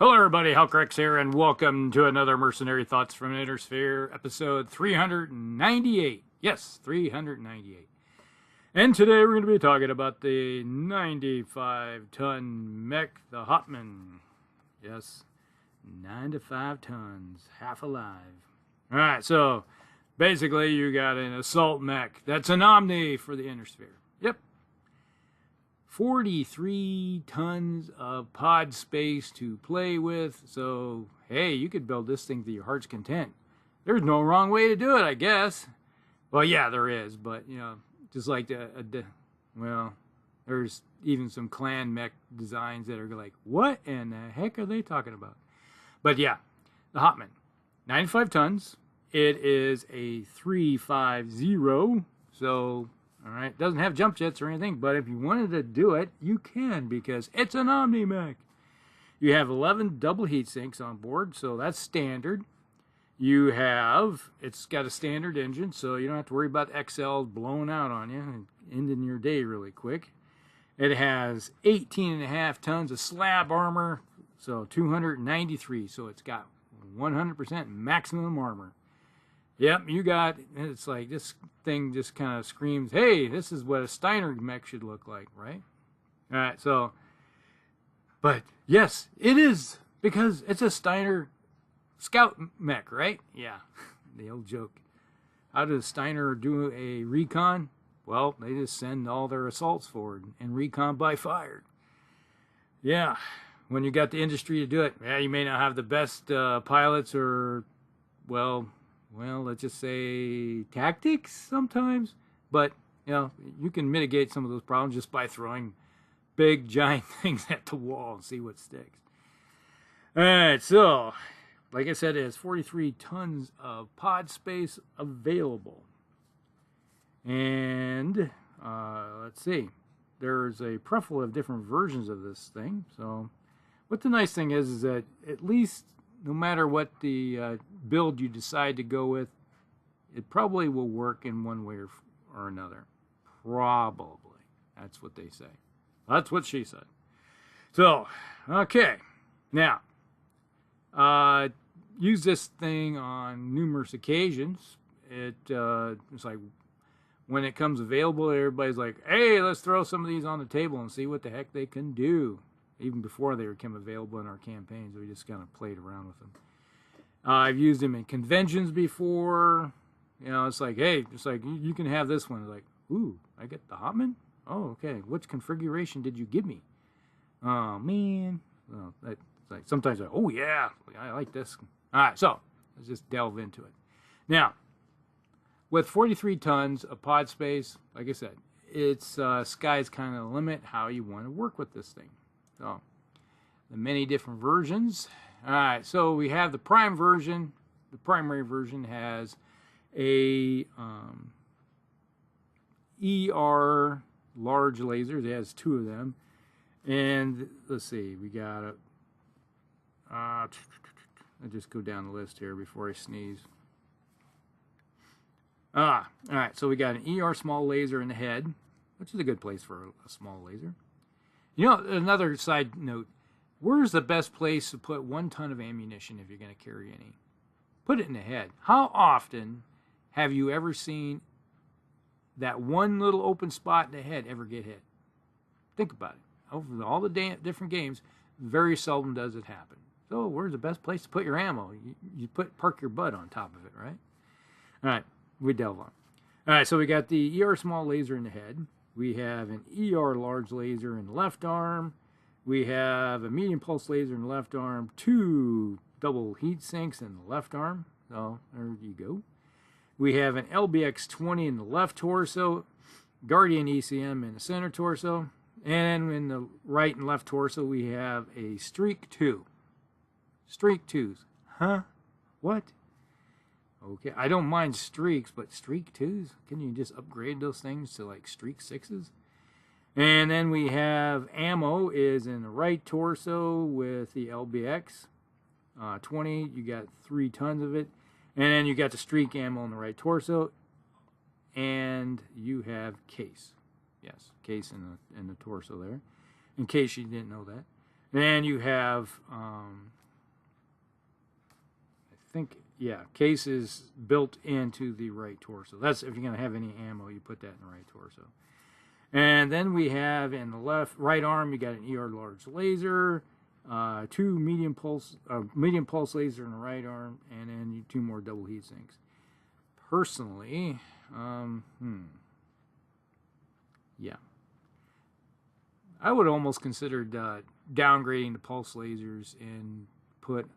Hello everybody, Halcrex here, and welcome to another Mercenary Thoughts from Inner Sphere, episode 398. Yes, 398. And today we're going to be talking about the 95-ton mech, the Hauptmann. Yes, 95 tons, half alive. Alright, so basically you got an assault mech. That's an Omni for the Inner Sphere. Yep. 43 tons of pod space to play with. So, hey, you could build this thing to your heart's content. There's no wrong way to do it, I guess. Well, yeah, there is. But, you know, just like well, there's even some clan mech designs that are like, what in the heck are they talking about? But, yeah, the Hauptmann. 95 tons. It is a 350. So... Alright, doesn't have jump jets or anything, but if you wanted to do it, you can because it's an Omni mech. You have 11 double heat sinks on board, so that's standard. It's got a standard engine, so you don't have to worry about XLs blowing out on you and ending your day really quick. It has 18.5 tons of slab armor, so 293, so it's got 100% maximum armor. Yep, it's like this thing just kind of screams, hey, this is what a Steiner mech should look like, right? All right, so, but yes, it is, because it's a Steiner scout mech, right? Yeah, the old joke. How does Steiner do a recon? Well, they just send all their assaults forward and recon by fire. Yeah, when you got the industry to do it, yeah, you may not have the best pilots or, well, let's just say tactics sometimes, but you know, you can mitigate some of those problems just by throwing big giant things at the wall and see what sticks. All right, so like I said, it has 43 tons of pod space available, and let's see, there's a plethora of different versions of this thing. So what the nice thing is that at least no matter what the build you decide to go with, it probably will work in one way or another. Probably. That's what they say. That's what she said. So, okay. Now, use this thing on numerous occasions. It's like when it comes available, everybody's like, hey, let's throw some of these on the table and see what the heck they can do. Even before they became available in our campaigns, we just kind of played around with them. I've used them in conventions before. You know, it's like, hey, it's like, you can have this one. It's like, ooh, I get the Hauptmann? Oh, okay. Which configuration did you give me? Oh, man. Well, it's like, sometimes like, oh, yeah, I like this. All right, so let's just delve into it. Now, with 43 tons of pod space, like I said, it's sky's kind of the limit how you want to work with this thing. So, the many different versions. Alright, so we have the prime version. The primary version has a ER large lasers. It has 2 of them. And let's see, we got a... I'll just go down the list here before I sneeze. Alright, so we got an ER small laser in the head, which is a good place for a small laser. You know, another side note, where's the best place to put 1 ton of ammunition if you're going to carry any? Put it in the head. How often have you ever seen that one little open spot in the head ever get hit? Think about it. Over all the different games, very seldom does it happen. So where's the best place to put your ammo? You park your butt on top of it, right? All right, we delve on. All right, so we got the ER small laser in the head. We have an ER large laser in the left arm. We have a medium pulse laser in the left arm. 2 double heat sinks in the left arm. So there you go. We have an LBX-20 in the left torso. Guardian ECM in the center torso. And in the right and left torso, we have a Streak 2. Streak 2s. Huh? What? Okay, I don't mind streaks, but streak 2s? Can you just upgrade those things to like streak 6s? And then we have ammo is in the right torso with the LBX 20. You got 3 tons of it. And then you got the streak ammo in the right torso. And you have case. Yes, case in the torso there. In case you didn't know that. Then you have, I think, yeah, cases built into the right torso. That's if you're going to have any ammo, you put that in the right torso. And then we have in the right arm, you got an ER large laser, 2 medium pulse laser in the right arm, and then 2 more double heat sinks. Personally, yeah, I would almost consider downgrading the pulse lasers and put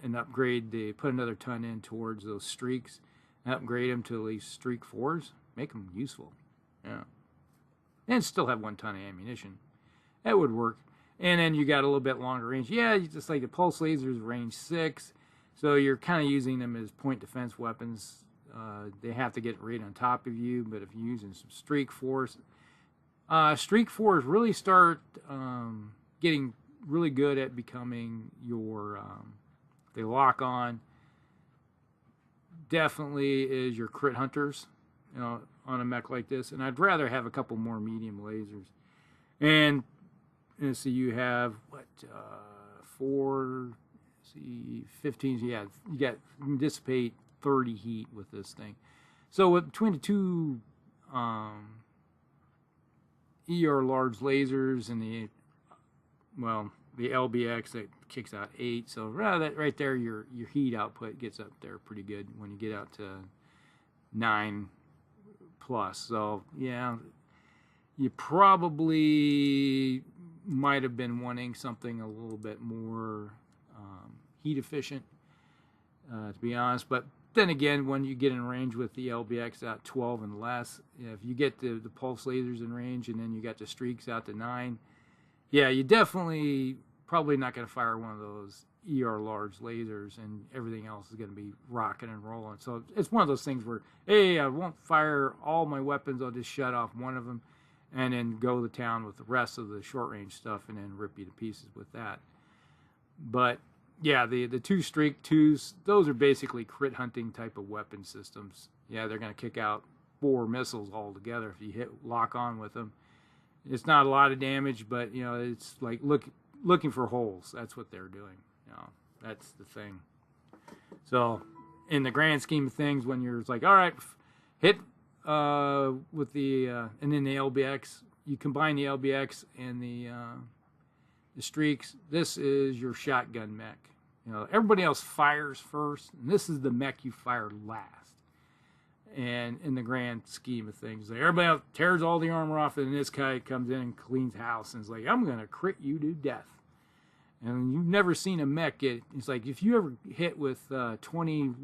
another ton in towards those streaks, and upgrade them to at least streak 4s, make them useful, yeah, and still have 1 ton of ammunition. That would work. And then you got a little bit longer range. Yeah, just like the pulse lasers, range 6, so you're kind of using them as point defense weapons. They have to get right on top of you, but if you're using some streak 4s, streak 4s really start getting really good at becoming your, they lock on, definitely is your crit hunters, you know, on a mech like this. And I'd rather have a couple more medium lasers. And so you have, what, 15, yeah, you can dissipate 30 heat with this thing. So between the 2 ER large lasers and the LBX that kicks out 8, so right there your heat output gets up there pretty good when you get out to 9 plus. So yeah, you probably might have been wanting something a little bit more heat efficient, to be honest. But then again, when you get in range with the LBX out 12 and less, if you get the pulse lasers in range and then you got the streaks out to 9, yeah, you definitely probably not going to fire one of those ER large lasers, and everything else is going to be rocking and rolling. So it's one of those things where, hey, I won't fire all my weapons, I'll just shut off one of them and then go to town with the rest of the short range stuff and then rip you to pieces with that. But yeah, the 2 streak 2s, those are basically crit hunting type of weapon systems. Yeah, they're going to kick out 4 missiles altogether if you lock on with them. It's not a lot of damage, but you know, it's like looking for holes. That's what they're doing. You know, that's the thing. So in the grand scheme of things, when you're like, all right, hit with the and then the LBX, you combine the LBX and the streaks. This is your shotgun mech. You know, everybody else fires first, and this is the mech you fire last. And in the grand scheme of things, like everybody else tears all the armor off, and this guy comes in and cleans house and is like, I'm gonna crit you to death. And you've never seen a mech get, it's like if you ever hit with 20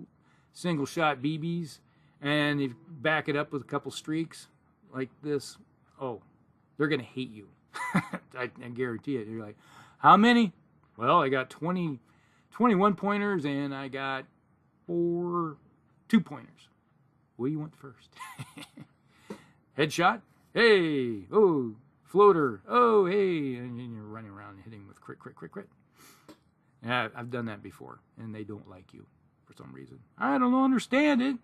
single shot BBs and you back it up with a couple streaks like this, oh, they're gonna hate you. I guarantee it. You're like, how many? Well, I got 21 pointers and I got 2 pointers. What do you want first? Headshot? Hey! Oh, floater! Oh, hey! And you're running around hitting with crit, crit, crit, crit. Yeah, I've done that before, and they don't like you for some reason. I don't understand it.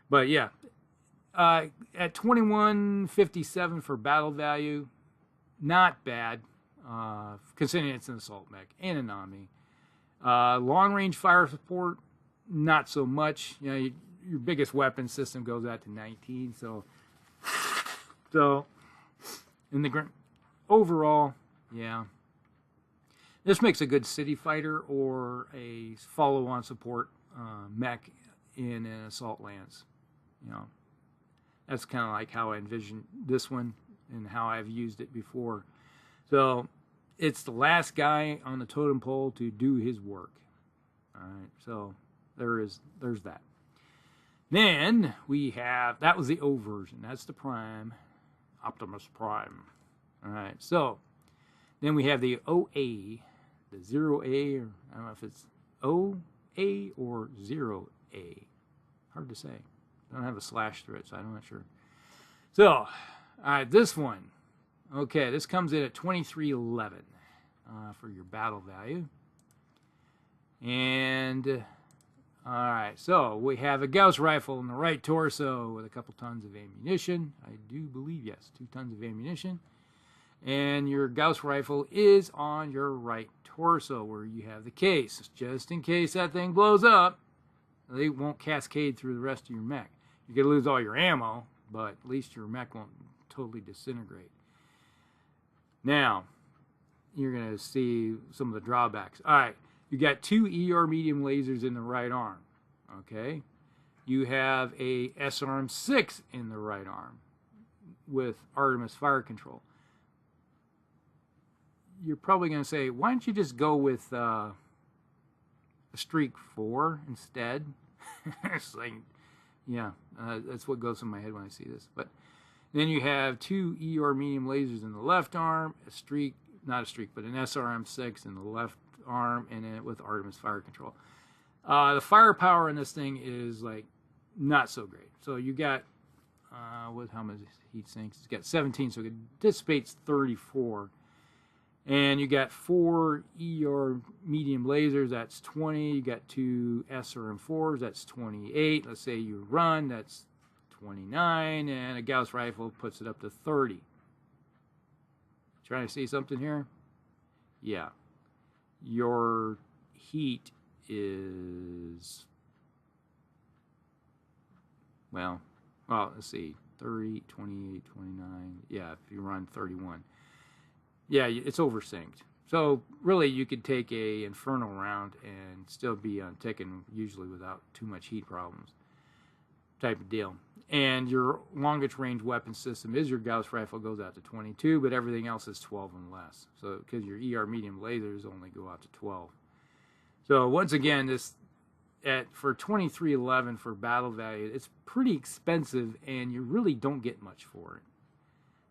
But yeah, at 2157 for battle value, not bad, considering it's an assault mech and an Omni. Long range fire support, not so much. You know, your biggest weapon system goes out to 19, so in the overall, yeah, this makes a good city fighter or a follow-on support mech in an assault lance. You know, that's kind of like how I envision this one and how I've used it before. So it's the last guy on the totem pole to do his work. All right, so there's that. Then we have, that was the O version. That's the Prime, Optimus Prime. All right, so then we have the OA, the 0A, or I don't know if it's OA or 0A. Hard to say. I don't have a slash through it, so I'm not sure. So, all right, this one. Okay, this comes in at 2311 for your battle value. And all right, so we have a Gauss rifle in the right torso with a couple tons of ammunition. I do believe, yes, 2 tons of ammunition. And your Gauss rifle is on your right torso where you have the case. Just in case that thing blows up, they won't cascade through the rest of your mech. You're going to lose all your ammo, but at least your mech won't totally disintegrate. Now, you're going to see some of the drawbacks. All right, you got 2 ER medium lasers in the right arm. Okay, you have a SRM-6 in the right arm with Artemis fire control. You're probably going to say, why don't you just go with a Streak 4 instead? It's like, yeah, that's what goes in my head when I see this. But then you have 2 ER medium lasers in the left arm, a Streak, not a Streak, but an SRM-6 in the left arm, and then with Artemis fire control. The firepower in this thing is like not so great. So you got, with how much heat sinks? It's got 17, so it dissipates 34. And you got 4 ER medium lasers, that's 20. You got 2 SRM-4s, that's 28. Let's say you run, that's 29. And a Gauss rifle puts it up to 30. Trying to see something here? Yeah. Your heat is, well, let's see. 30, 28, 29. Yeah, if you run 31. Yeah, it's oversynced. So really, you could take a Infernal round and still be on ticking, usually without too much heat problems, type of deal. And your longest range weapon system is your Gauss rifle, goes out to 22, but everything else is 12 and less. So because your ER medium lasers only go out to 12. So once again, this for 2311 for battle value, it's pretty expensive, and you really don't get much for it.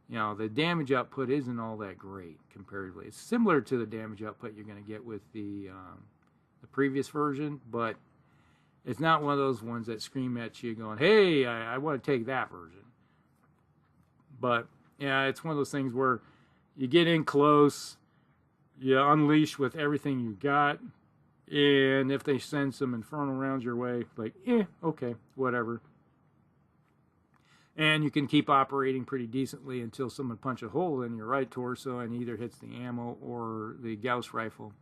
You know, the damage output isn't all that great comparatively. It's similar to the damage output you're going to get with the previous version, but it's not one of those ones that scream at you going, hey, I want to take that version. But, yeah, it's one of those things where you get in close, you unleash with everything you got, and if they send some Infernal rounds your way, like, okay, whatever. And you can keep operating pretty decently until someone punches a hole in your right torso and either hits the ammo or the Gauss rifle.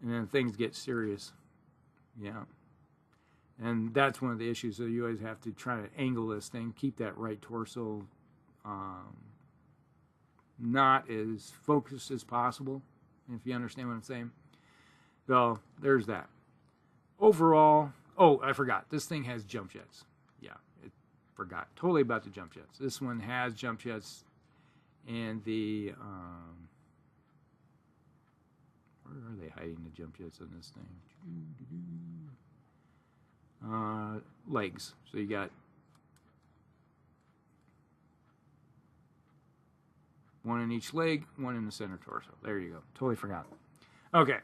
And then things get serious. Yeah. And that's one of the issues. So you always have to try to angle this thing, keep that right torso not as focused as possible, if you understand what I'm saying. So there's that. Overall, oh, I forgot. This thing has jump jets. Yeah. Forgot totally about the jump jets. This one has jump jets, and the where are they hiding the jump jets on this thing? Legs. So you got one in each leg, one in the center torso. There you go. Totally forgot. Okay,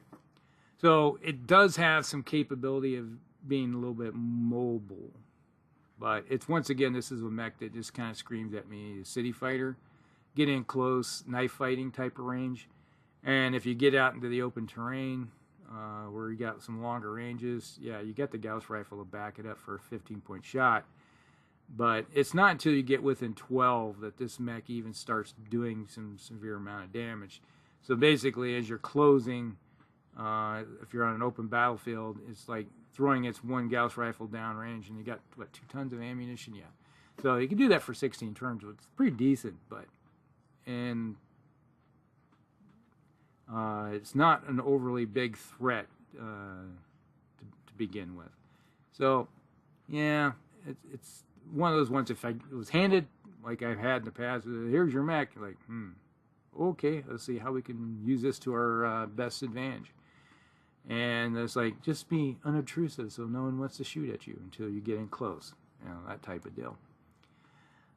so it does have some capability of being a little bit mobile. But it's, once again, this is a mech that just kind of screams at me, a city fighter. Get in close, knife fighting type of range. And if you get out into the open terrain, where you got some longer ranges, yeah, you get the Gauss rifle to back it up for a 15-point shot. But it's not until you get within 12 that this mech even starts doing some severe amount of damage. So basically, as you're closing, if you're on an open battlefield, it's like throwing its one Gauss rifle down range, and you got, what, 2 tons of ammunition? Yeah. So you can do that for 16 turns, which is pretty decent, but, and it's not an overly big threat to begin with. So, yeah, it's one of those ones, if I was handed, like I've had in the past, here's your mech, like, okay, let's see how we can use this to our best advantage. And it's like, just be unobtrusive so no one wants to shoot at you until you get in close. You know, that type of deal.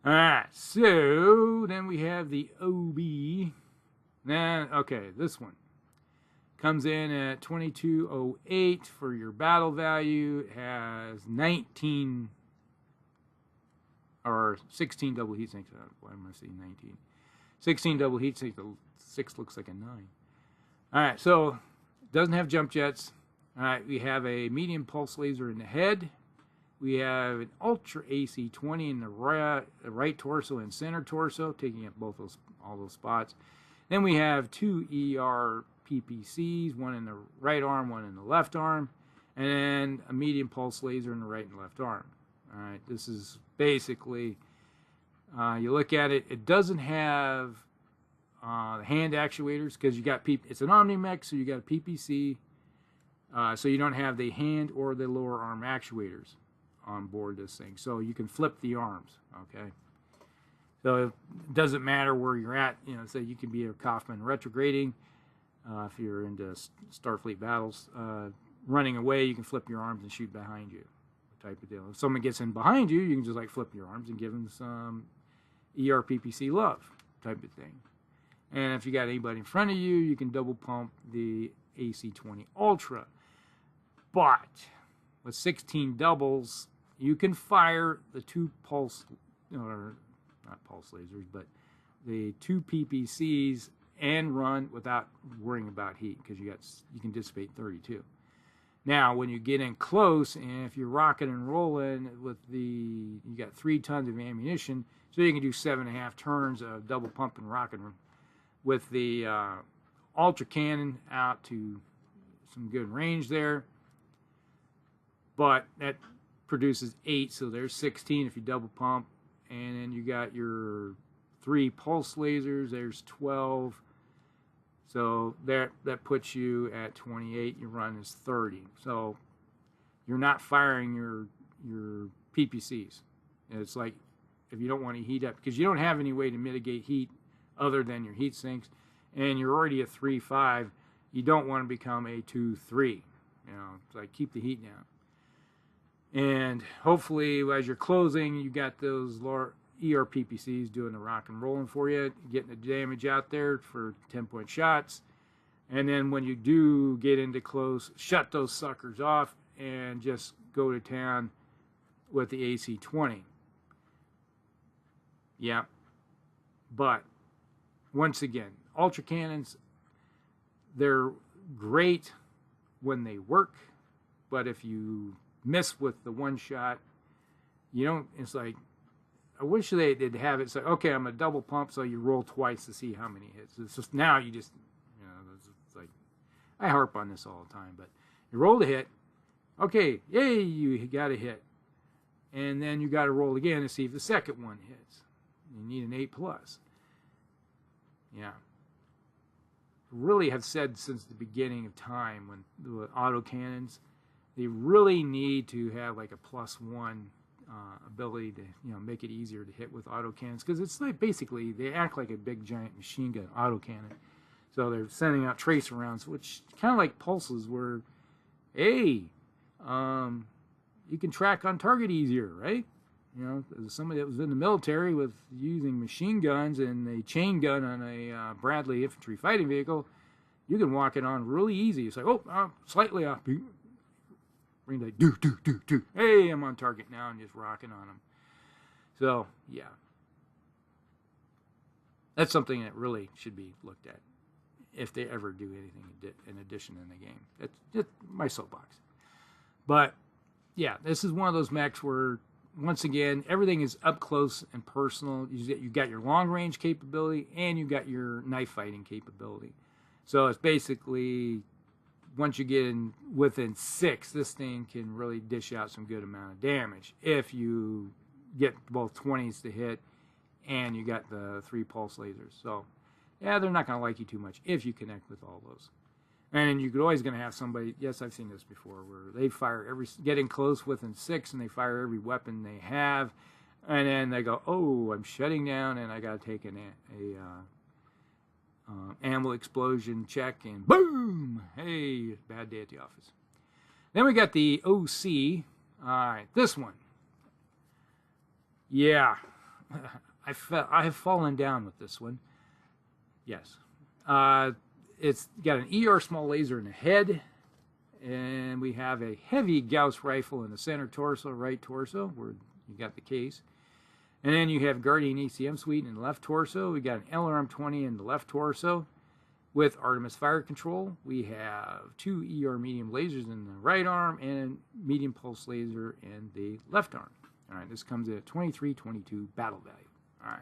Alright, so then we have the OB. Then, okay, this one comes in at 2208 for your battle value. It has 19 or 16 double heat sinks. Why am I saying 19? 16 double heat sinks. The 6 looks like a 9. Alright, so doesn't have jump jets. All right, we have a medium pulse laser in the head. We have an Ultra AC-20 in the right torso and center torso, taking up all those spots. Then we have 2 ER PPCs, one in the right arm, one in the left arm, and then a medium pulse laser in the right and left arm. All right, this is basically, you look at it, it doesn't have the hand actuators because you got it's an Omni-mech, so you got a PPC, so you don't have the hand or the lower arm actuators on board this thing. So you can flip the arms, okay? So it doesn't matter where you're at, you know, so you can be a Kaufman retrograding, if you're into Starfleet battles. Running away, you can flip your arms and shoot behind you, type of deal. If someone gets in behind you, you can just like flip your arms and give them some ERPPC love, type of thing. And if you got anybody in front of you, you can double pump the AC-20 Ultra. But with 16 doubles, you can fire the 2 pulse, or not pulse lasers, but the 2 PPCs and run without worrying about heat because you can dissipate 32. Now, when you get in close, and if you're rocking and rolling with you got 3 tons of ammunition, so you can do 7.5 turns of double pump and rocking with the Ultra Cannon out to some good range there. But that produces 8, so there's 16 if you double pump. And then you got your 3 pulse lasers, there's 12. So that puts you at 28, your run is 30. So you're not firing your PPCs. And it's like, if you don't want to heat up, because you don't have any way to mitigate heat other than your heat sinks, and you're already at 3.5, you don't want to become a 2.3. You know, it's like keep the heat down. And hopefully, as you're closing, you got those ERPPCs doing the rock and rolling for you, getting the damage out there for 10-point shots. And then when you do get into close, shut those suckers off and just go to town with the AC-20. Yeah. But once again, Ultra Cannons, they're great when they work, but if you miss with the one shot, you don't, it's like, I wish they'd have it say, okay, I'm going to double pump, so you roll twice to see how many hits. It's just, now you just, you know, it's like, I harp on this all the time, but you roll the hit, okay, yay, you got a hit. And then you got to roll again to see if the second one hits. You need an 8+. Yeah. Really have said since the beginning of time, when the autocannons, they really need to have like a +1 ability to, you know, make it easier to hit with autocannons, because it's like basically they act like a big giant machine gun autocannon. So they're sending out tracer rounds, which kind of like pulses, where, hey, you can track on target easier, right? You know, as somebody that was in the military with using machine guns and a chain gun on a Bradley infantry fighting vehicle, you can walk it on really easy. It's like, oh, slightly off. Ring like, do. Hey, I'm on target now, and just rocking on them. So, yeah. That's something that really should be looked at if they ever do anything in addition in the game. That's just my soapbox. But, yeah, this is one of those mechs where, once again, everything is up close and personal. You got your long-range capability, and you got your knife-fighting capability. So it's basically, once you get in within 6, this thing can really dish out some good amount of damage if you get both 20s to hit and you got the 3 pulse lasers. So, yeah, they're not going to like you too much if you connect with all those. And you're always going to have somebody, yes, I've seen this before, where they fire getting close within 6, and they fire every weapon they have, and then they go, oh, I'm shutting down, and I got to take ammo explosion check, and boom! Hey, bad day at the office. Then we got the OC. All right, this one. Yeah, I have fallen down with this one. Yes. It's got an ER small laser in the head, and we have a heavy Gauss rifle in the center torso, right torso, where you got the case. And then you have Guardian ACM suite in the left torso. We got an LRM-20 in the left torso with Artemis fire control. We have 2 ER medium lasers in the right arm and a medium pulse laser in the left arm. All right, this comes at 2322 battle value. All right.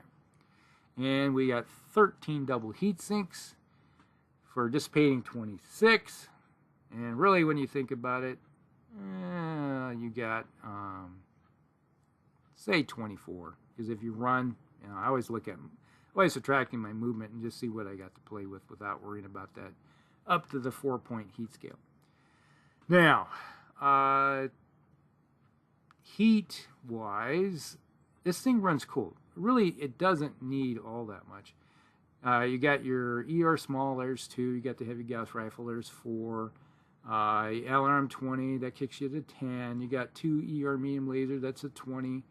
And we got 13 double heat sinks for dissipating 26. And really, when you think about it, you got, say 24. Because if you run, I always look at, always subtracting my movement and just see what I got to play with without worrying about that up to the 4-point heat scale. Now, heat-wise, this thing runs cool. Really, it doesn't need all that much. You got your ER small, there's 2. You got the heavy Gauss rifle, there's 4. LRM 20, that kicks you to 10. You got 2 ER medium laser, that's a 20.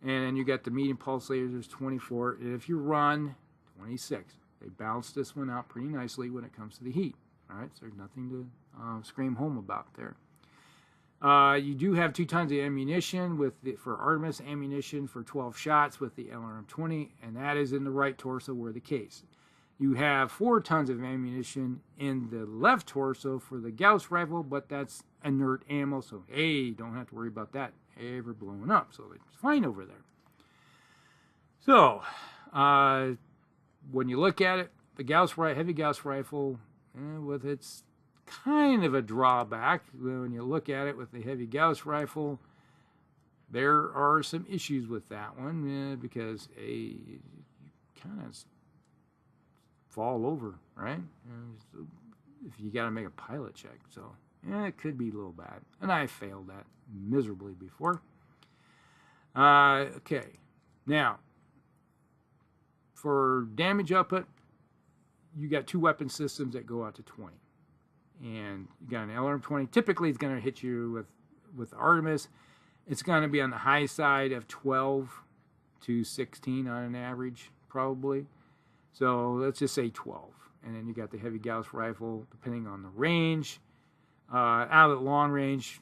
And then you got the medium pulse lasers, 24. And if you run 26, they balance this one out pretty nicely when it comes to the heat. All right, so there's nothing to scream home about there. You do have 2 tons of ammunition for Artemis ammunition for 12 shots with the LRM 20, and that is in the right torso or the case. You have 4 tons of ammunition in the left torso for the Gauss rifle, but that's inert ammo, so hey, don't have to worry about that ever blowing up, so it's fine over there. So, when you look at it, the heavy Gauss rifle, with its kind of a drawback, when you look at it with the heavy Gauss rifle, there are some issues with that one, because you kind of fall over, right? If you got to make a pilot check, so it could be a little bad, and I failed that miserably before. Okay, now for damage output, you got 2 weapon systems that go out to 20, and you got an LRM 20. Typically, it's going to hit you with Artemis. It's going to be on the high side of 12 to 16 on an average, probably. So let's just say 12. And then you got the heavy Gauss rifle, depending on the range. Out at long range,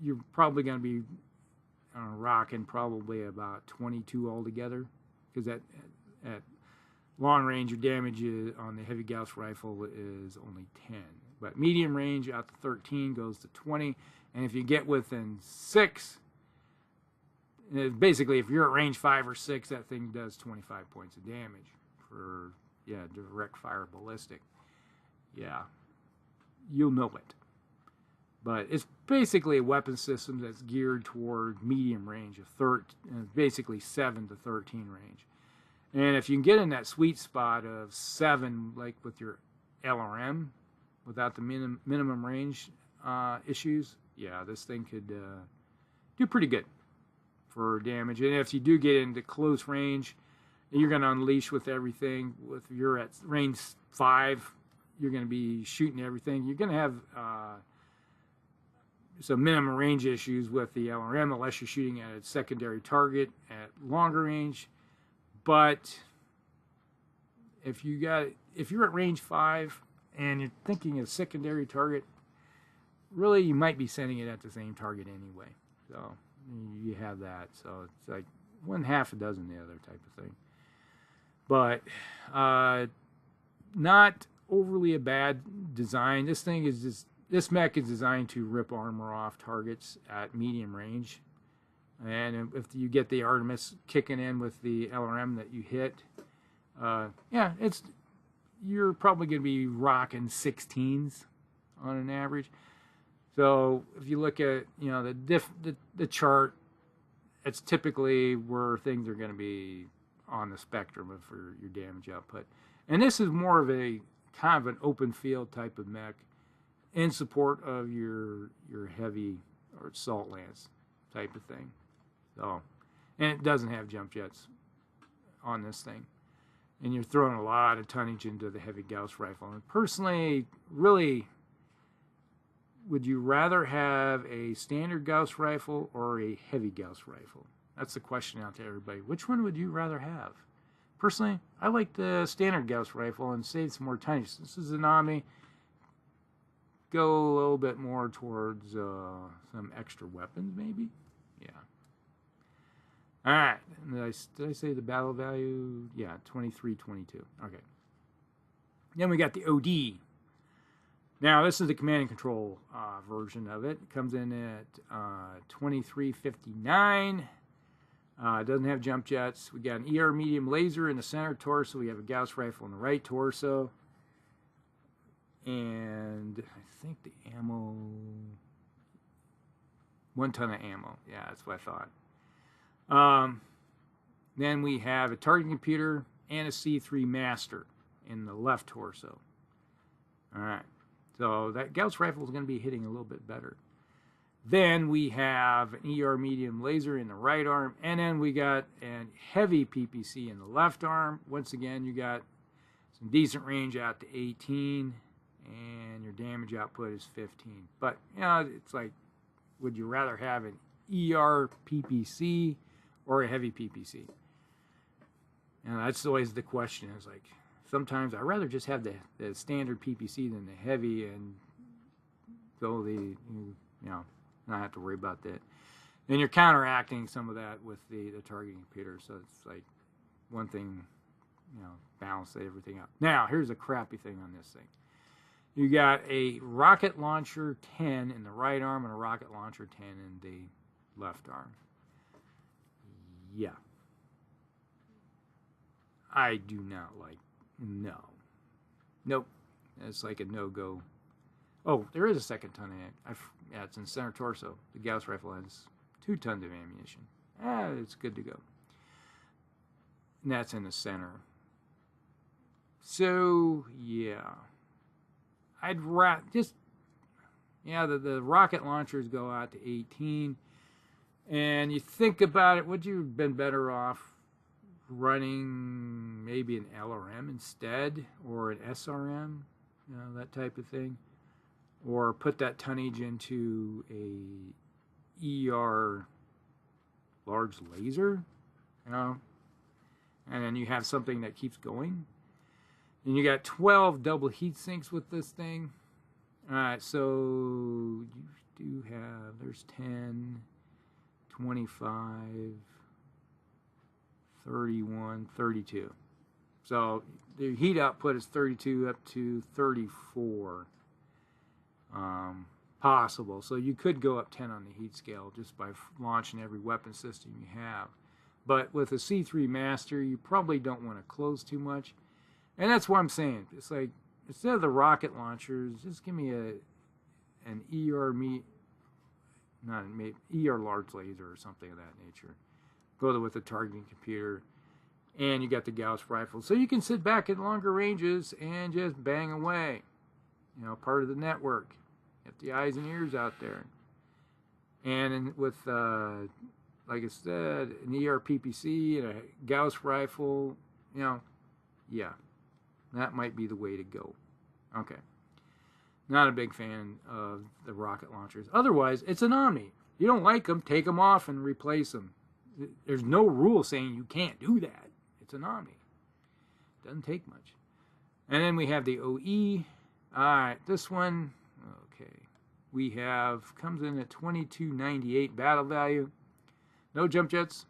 you're probably going to be rocking probably about 22 altogether. Because at long range, your damage on the heavy Gauss rifle is only 10. But medium range out to 13 goes to 20. And if you get within 6, basically if you're at range 5 or 6, that thing does 25 points of damage for, direct fire ballistic. Yeah, you'll know it. But it's basically a weapon system that's geared toward medium range of basically 7 to 13 range. And if you can get in that sweet spot of 7, like with your LRM, without the minimum range issues, yeah, this thing could do pretty good for damage. And if you do get into close range, you're going to unleash with everything. If you're at range 5, you're going to be shooting everything. You're going to have some minimum range issues with the LRM unless you're shooting at a secondary target at longer range. But if you're at range 5 and you're thinking of secondary target, really you might be sending it at the same target anyway. So you have that. So it's like 1/2 a dozen the other type of thing. But not overly a bad design. This mech is designed to rip armor off targets at medium range. And if you get the Artemis kicking in with the LRM that you hit, you're probably going to be rocking 16s on an average. So if you look at the chart, it's typically where things are going to be on the spectrum for your damage output. And this is more of a kind of an open field type of mech in support of your heavy or assault lance type of thing. So, and it doesn't have jump jets on this thing. And you're throwing a lot of tonnage into the heavy Gauss rifle. And personally, really, would you rather have a standard Gauss rifle or a heavy Gauss rifle? That's the question out to everybody. Which one would you rather have? Personally, I like the standard Gauss rifle and save some more tonnage. This is an Ami. Go a little bit more towards some extra weapons, maybe? Yeah. All right. Did I say the battle value? Yeah, 2322. Okay. Then we got the OD. Now, this is the command and control version of it. It comes in at 2359. It doesn't have jump jets. We got an ER medium laser in the center torso. We have a Gauss rifle in the right torso. And I think the ammo, 1 ton of ammo. Yeah, that's what I thought. Then we have a targeting computer and a C3 master in the left torso. All right. So that Gauss rifle is going to be hitting a little bit better. Then we have an ER medium laser in the right arm, and then we got a heavy PPC in the left arm. Once again, you got some decent range out to 18, and your damage output is 15. But, you know, it's like, would you rather have an ER PPC or a heavy PPC? And that's always the question. It's like, sometimes I'd rather just have the standard PPC than the heavy, and go you know, not have to worry about that. Then you're counteracting some of that with the targeting computer. So it's like one thing, you know, balance everything out. Now, here's a crappy thing on this thing. You got a rocket launcher 10 in the right arm and a rocket launcher 10 in the left arm. Yeah. I do not like, no. Nope. It's like a no-go. Oh, there is a second ton of it. Yeah, it's in center torso. The Gauss rifle has 2 tons of ammunition. It's good to go. And that's in the center. So, yeah. I'd just, yeah, the rocket launchers go out to 18. And you think about it, would you have been better off running maybe an LRM instead, or an SRM, you know, that type of thing? Or put that tonnage into a ER large laser, you know, and then you have something that keeps going. And you got 12 double heat sinks with this thing. All right, so you do have, there's 10, 25, 31, 32. So the heat output is 32 up to 34. Possible. So you could go up 10 on the heat scale just by launching every weapon system you have. But with a C3 Master, you probably don't want to close too much. And that's what I'm saying. It's like, instead of the rocket launchers, just give me an ER large laser or something of that nature. Go with a targeting computer. And you got the Gauss rifle. So you can sit back at longer ranges and just bang away. You know, part of the network. Get the eyes and ears out there. And with, like I said, an ER PPC and a Gauss rifle, you know, yeah, that might be the way to go. Okay. Not a big fan of the rocket launchers. Otherwise, it's an Omni. You don't like them, take them off and replace them. There's no rule saying you can't do that. It's an Omni. Doesn't take much. And then we have the OE. All right, this one, okay. We have, comes in at 2298 battle value. No jump jets.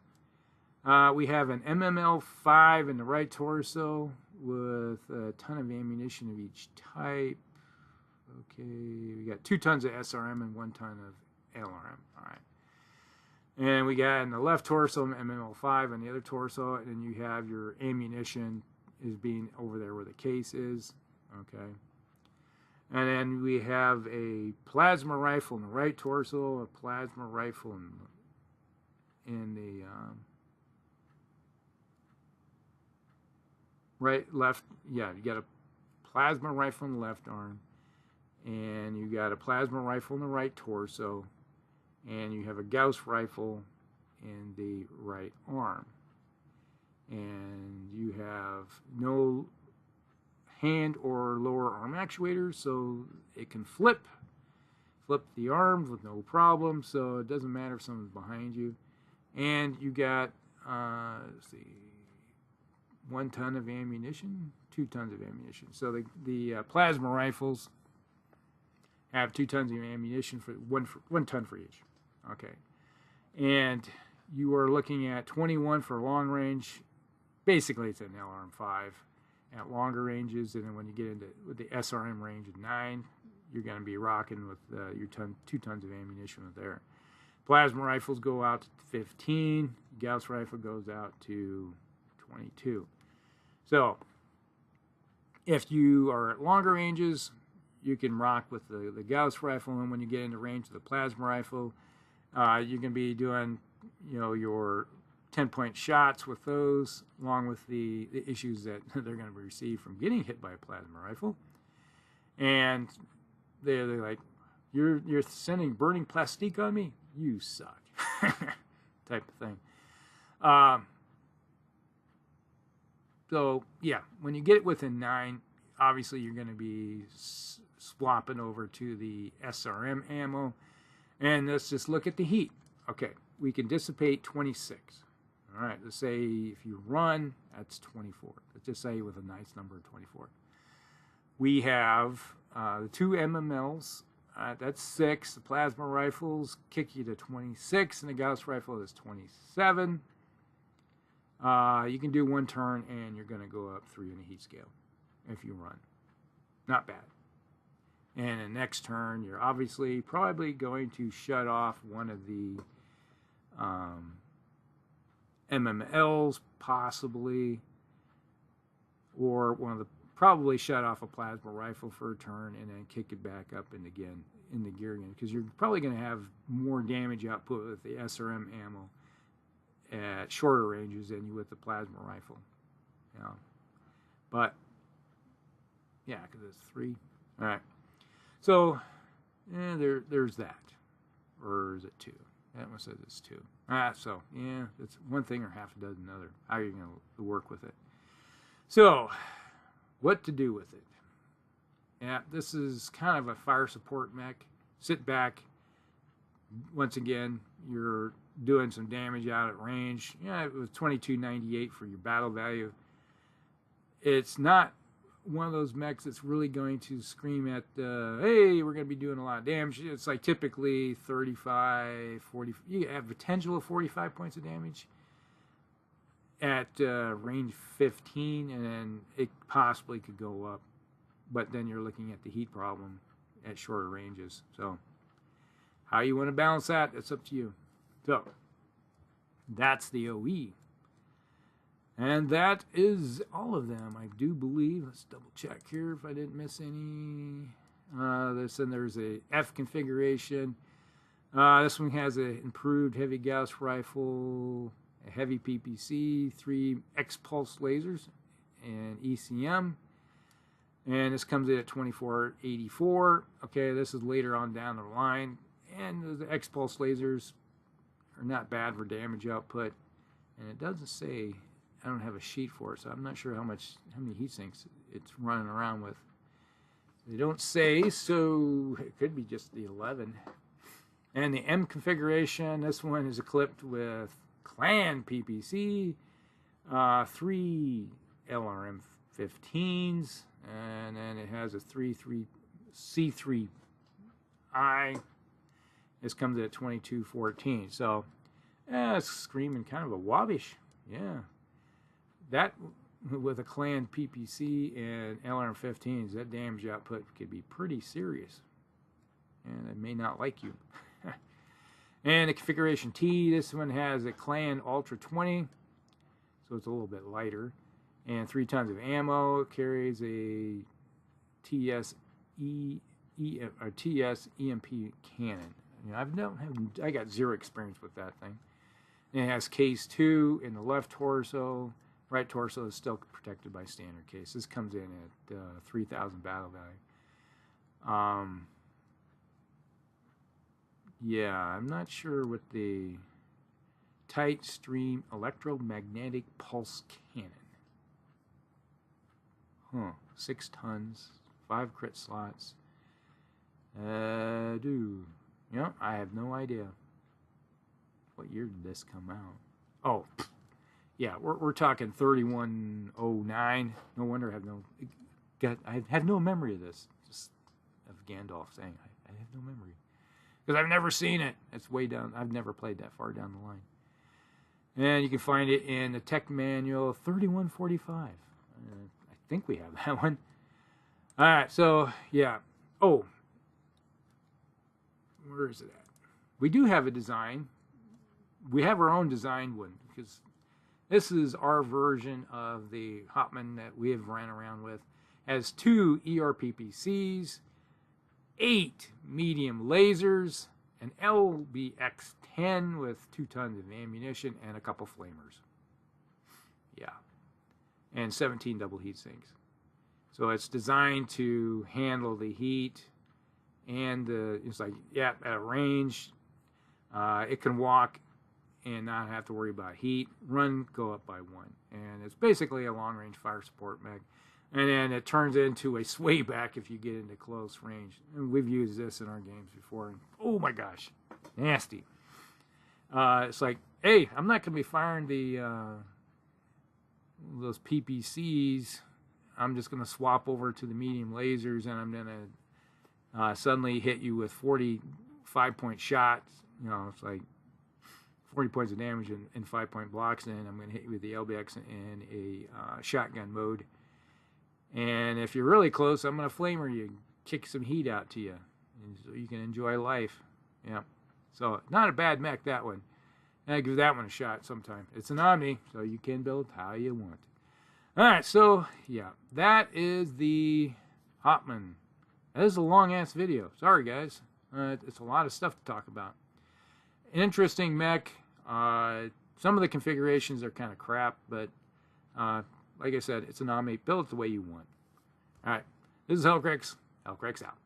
We have an MML5 in the right torso with a ton of ammunition of each type. Okay, we got 2 tons of SRM and 1 ton of LRM. All right. And we got in the left torso an MML5 on the other torso, and then you have your ammunition is being over there where the case is. Okay. And then we have a plasma rifle in the right torso, a plasma rifle in the left. Yeah, you got a plasma rifle in the left arm, and you got a plasma rifle in the right torso, and you have a Gauss rifle in the right arm. And you have no hand or lower arm actuators, so it can flip the arms with no problem, so it doesn't matter if someone's behind you. And you got, let's see, 1 ton of ammunition, 2 tons of ammunition. So the plasma rifles have 2 tons of ammunition for 1 ton for each. Okay. And you are looking at 21 for long range. Basically, it's an LRM5 at longer ranges, and then when you get into with the SRM range of 9, you're going to be rocking with your 2 tons of ammunition with there. Plasma rifles go out to 15. Gauss rifle goes out to 22. So, if you are at longer ranges, you can rock with the Gauss rifle, and when you get into range of the plasma rifle, you can be doing, your 10-point shots with those, along with the issues that they're going to receive from getting hit by a plasma rifle. And they're like, you're sending burning plastique on me? You suck. Type of thing. So, yeah, when you get it within 9, obviously you're going to be swapping over to the SRM ammo. And let's just look at the heat. Okay, we can dissipate 26. All right, let's say if you run, that's 24. Let's just say with a nice number of 24. We have the 2 MMLs. That's 6. The plasma rifles kick you to 26, and the Gauss rifle is 27. You can do 1 turn, and you're going to go up 3 in the heat scale if you run. Not bad. And the next turn, you're obviously probably going to shut off one of the MMLs, possibly, or probably shut off a plasma rifle for a turn and then kick it back up and again in the gear again, because you're probably going to have more damage output with the SRM ammo at shorter ranges than you with the plasma rifle. But yeah, because it's 3. All right. So there's that, or is it 2? That one says it's 2. So yeah, it's one thing or half a dozen other. How are you going to work with it? So, what to do with it? Yeah, this is kind of a fire support mech. Sit back. Once again, you're doing some damage out at range. Yeah, it was 2298 for your battle value. It's not one of those mechs that's really going to scream at, hey, we're going to be doing a lot of damage. It's like typically 35, 40. You have potential of 45 points of damage at range 15, and then it possibly could go up. But then you're looking at the heat problem at shorter ranges. So how you want to balance that, it's up to you. So that's the OE. And that is all of them, I do believe. Let's double check here if I didn't miss any. There's a F configuration. This one has an improved heavy Gauss rifle, a heavy PPC, 3 X-pulse lasers, and ECM. And this comes in at 2484. Okay, this is later on down the line. And the X-pulse lasers are not bad for damage output. And it doesn't say, I don't have a sheet for it, so I'm not sure how many heat sinks it's running around with. They don't say, so it could be just the 11. And the M configuration, this one is equipped with Clan PPC, 3 LRM 15s, and then it has a C3I. This comes at 2214. So, it's screaming kind of a wobbish. Yeah. That, with a Clan PPC and LRM 15s, that damage output could be pretty serious. And they may not like you. And the configuration T, this one has a Clan Ultra 20, so it's a little bit lighter. And 3 tons of ammo. It carries a TS EMP cannon. I got 0 experience with that thing. And it has case 2 in the left torso. Right torso is still protected by standard case. This comes in at 3,000 battle value. Yeah, I'm not sure what the tight stream electromagnetic pulse cannon. 6 tons, 5 crit slots. I have no idea. What year did this come out? Oh, yeah, we're talking 3109. No wonder I have no memory of this. Just of Gandalf saying, I have no memory. Because I've never seen it. It's way down. I've never played that far down the line. And you can find it in the Tech Manual 3145. I think we have that one. All right, so, yeah. Oh, where is it at? We do have a design. We have our own designed one because this is our version of the Hauptmann that we have ran around with. Has 2 ERPPCs, 8 medium lasers, an LBX-10 with 2 tons of ammunition, and a couple flamers. Yeah. And 17 double heat sinks. So it's designed to handle the heat and it's like, yeah, at range, it can walk and not have to worry about heat. Run, go up by 1. And it's basically a long-range fire support mech. And then it turns into a sway back if you get into close range. And we've used this in our games before. And, oh my gosh, nasty. It's like, hey, I'm not going to be firing those PPCs. I'm just going to swap over to the medium lasers, and I'm going to suddenly hit you with 45-point shots. You know, it's like 40 points of damage in 5-point blocks, and I'm going to hit you with the LBX in a shotgun mode. And if you're really close, I'm going to flamer you, kick some heat out to you, and so you can enjoy life. Yeah. So not a bad mech, that one. And I give that one a shot sometime. It's an Omni, so you can build how you want. All right, so yeah, that is the Hauptmann. That is a long-ass video. Sorry, guys. It's a lot of stuff to talk about. Interesting mech. Some of the configurations are kind of crap, but like I said, it's an Omni. Build it the way you want. All right, this is Hellcrex. Hellcrex out.